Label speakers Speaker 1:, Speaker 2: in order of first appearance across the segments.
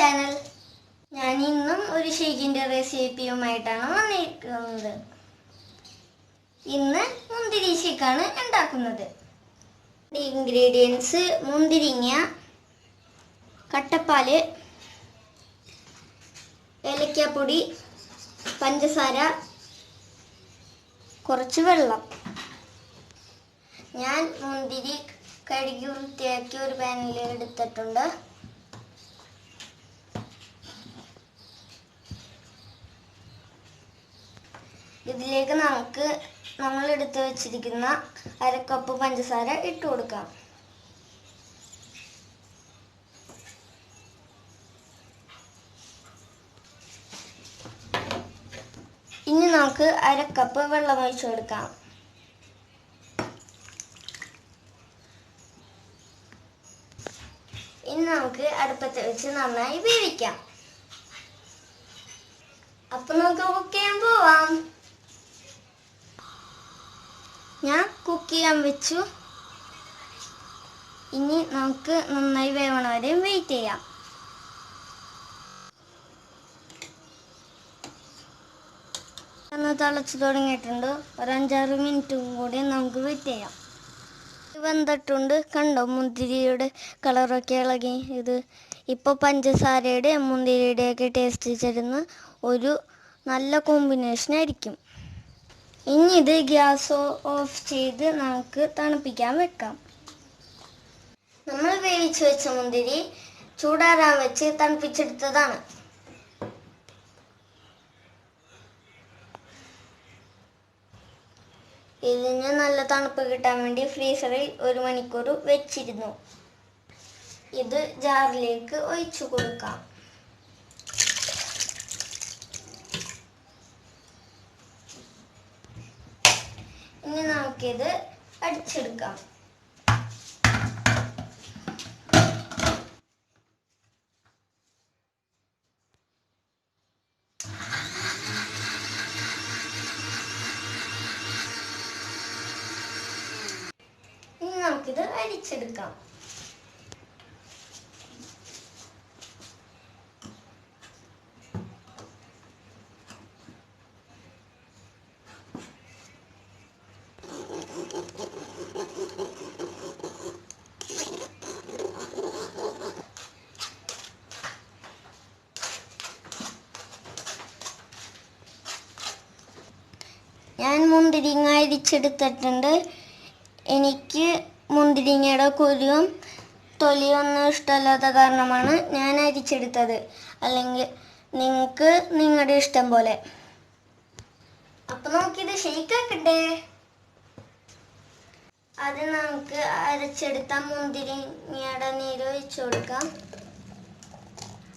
Speaker 1: Channel. ഞാൻ ഇന്നും ഒരു ഷേക്കിൻ്റെ റെസിപ്പിയുമായിട്ടാണ് വന്നിരിക്കുന്നത്. ഇന്ന് മുന്തിരി ഷേക്കാണ് ഉണ്ടാക്കുന്നത്. ഇൻഗ്രീഡിയൻസ്: മുന്തിരിങ്ങ, കട്ടപ്പാല്, ഏലക്കാപ്പൊടി, പഞ്ചസാര, കുറച്ച് വെള്ളം. ഞാൻ മുന്തിരി കഴുകി വൃത്തിയാക്കി ഒരു പാനിൽ എടുത്തിട്ടുണ്ട്. ഇതിലേക്ക് നമ്മൾ എടുത്തു വെച്ചിരിക്കുന്ന 1/2 കപ്പ് പഞ്ചസാര ഇട്ട് കൊടുക്കാം. ഇനി നമുക്ക് 1/2 കപ്പ് വെള്ളം ഒഴിച്ചു കൊടുക്കാം. ഇനി നമുക്ക് അടുപ്പത്ത് വെച്ച് നന്നായി വേവിക്കാം. അപ്പൊ നമുക്ക് കുക്ക് ചെയ്യാൻ പോവാം. ഞാൻ കുക്ക് ചെയ്യാൻ വെച്ചു. ഇനി നമുക്ക് നന്നായി വേവണ വരെ വെയിറ്റ് ചെയ്യാം. തിളച്ച് തുടങ്ങിയിട്ടുണ്ട്. ഒരു 5-6 മിനിറ്റും കൂടി നമുക്ക് വെയിറ്റ് ചെയ്യാം. വെന്തിട്ടുണ്ട്. കണ്ടോ, മുന്തിരിയുടെ കളറൊക്കെ ഇളകി. ഇത് ഇപ്പോൾ പഞ്ചസാരയുടെ മുന്തിരിയുടെയൊക്കെ ടേസ്റ്റ് ചേരുന്ന ഒരു നല്ല കോമ്പിനേഷൻ ആയിരിക്കും. ഇനി ഇത് ഗ്യാസ് ഓഫ് ചെയ്ത് നമുക്ക് തണുപ്പിക്കാൻ വെക്കാം. നമ്മൾ വേവിച്ച് വെച്ച മുന്തിരി ചൂടാറാൻ വെച്ച് തണുപ്പിച്ചെടുത്തതാണ്. ഇതിന് നല്ല തണുപ്പ് കിട്ടാൻ വേണ്ടി ഫ്രീസറിൽ 1 മണിക്കൂർ വെച്ചിരുന്നു. ഇത് ജാറിലേക്ക് ഒഴിച്ചു കൊടുക്കാം. ഇനി നമുക്കിത് അടിച്ചെടുക്കാം. ഇനി നമുക്കിത് അരിച്ചെടുക്കാം. ഞാൻ മുന്തിരിങ്ങ അരിച്ചെടുത്തിട്ടുണ്ട്. എനിക്ക് മുന്തിരിങ്ങയുടെ കുരുവും തൊലിയൊന്നും ഇഷ്ടമല്ലാത്ത കാരണമാണ് ഞാൻ അരിച്ചെടുത്തത്. അല്ലെങ്കിൽ നിങ്ങൾക്ക് നിങ്ങളുടെ ഇഷ്ടം പോലെ. അപ്പം നമുക്കിത് ഷേക്കാക്കട്ടെ. അത് നമുക്ക് അരച്ചെടുത്ത മുന്തിരിങ്ങയുടെ നീര് ഒഴിച്ചു കൊടുക്കാം.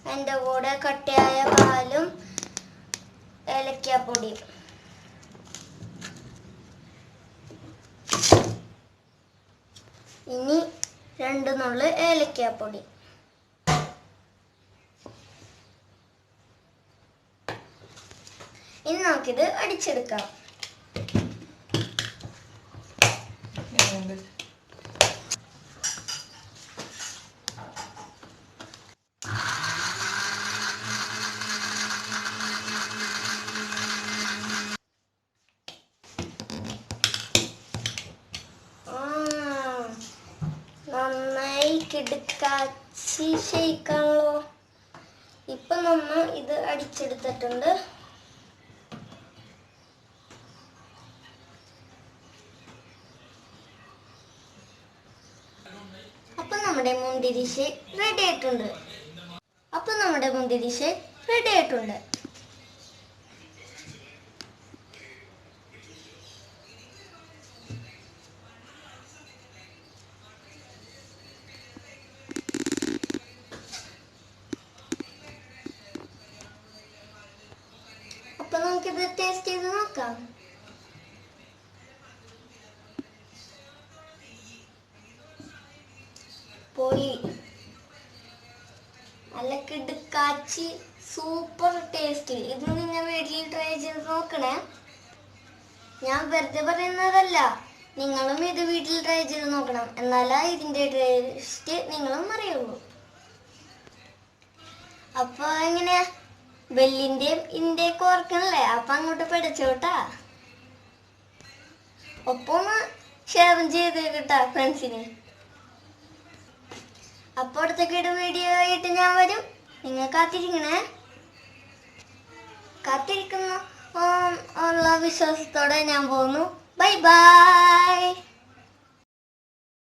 Speaker 1: അതിൻ്റെ കൂടെ കട്ടിയായ പാലും ഏലക്കാപ്പൊടിയും. ഇനി 2 നുള്ള് ഏലക്കാപ്പൊടി. ഇനി നമുക്കിത് അടിച്ചെടുക്കാം. നന്നായി കിടുക്കാച്ചി ഷേക്കാണല്ലോ. ഇപ്പൊ നമ്മൾ ഇത് അടിച്ചെടുത്തിട്ടുണ്ട്. അപ്പൊ നമ്മുടെ മുന്തിരി ഷേക്ക് റെഡി ആയിട്ടുണ്ട്. അപ്പൊ നമുക്കിത് ടേസ്റ്റ് ചെയ്ത് നോക്കാം. പോയി നല്ല കിടുക്കാച്ചി സൂപ്പർ ടേസ്റ്റ്. ഇത് നിങ്ങൾ വീട്ടിൽ ട്രൈ ചെയ്ത് നോക്കണേ. ഞാൻ വെറുതെ പറയുന്നതല്ല, നിങ്ങളും ഇത് വീട്ടിൽ ട്രൈ ചെയ്ത് നോക്കണം. എന്നാലേ ഇതിൻ്റെ ടേസ്റ്റ് നിങ്ങളും അറിയുള്ളൂ. അപ്പൊ എങ്ങനെയാ വെല്ലിന്റെയും ഇന്ത്യയൊക്കെ ഓർക്കണല്ലേ? അപ്പൊ അങ്ങോട്ട് പഠിച്ചോട്ടാ. ഒപ്പം ഒന്ന് ഷെയറും ചെയ്ത് കേട്ടാ ഫ്രണ്ട്സിന്. അപ്പൊ അടുത്തൊക്കെ വീഡിയോ ആയിട്ട് ഞാൻ വരും. നിങ്ങൾ കാത്തിരിക്കുന്ന ഉള്ള വിശ്വാസത്തോടെ ഞാൻ പോകുന്നു. Bye bye.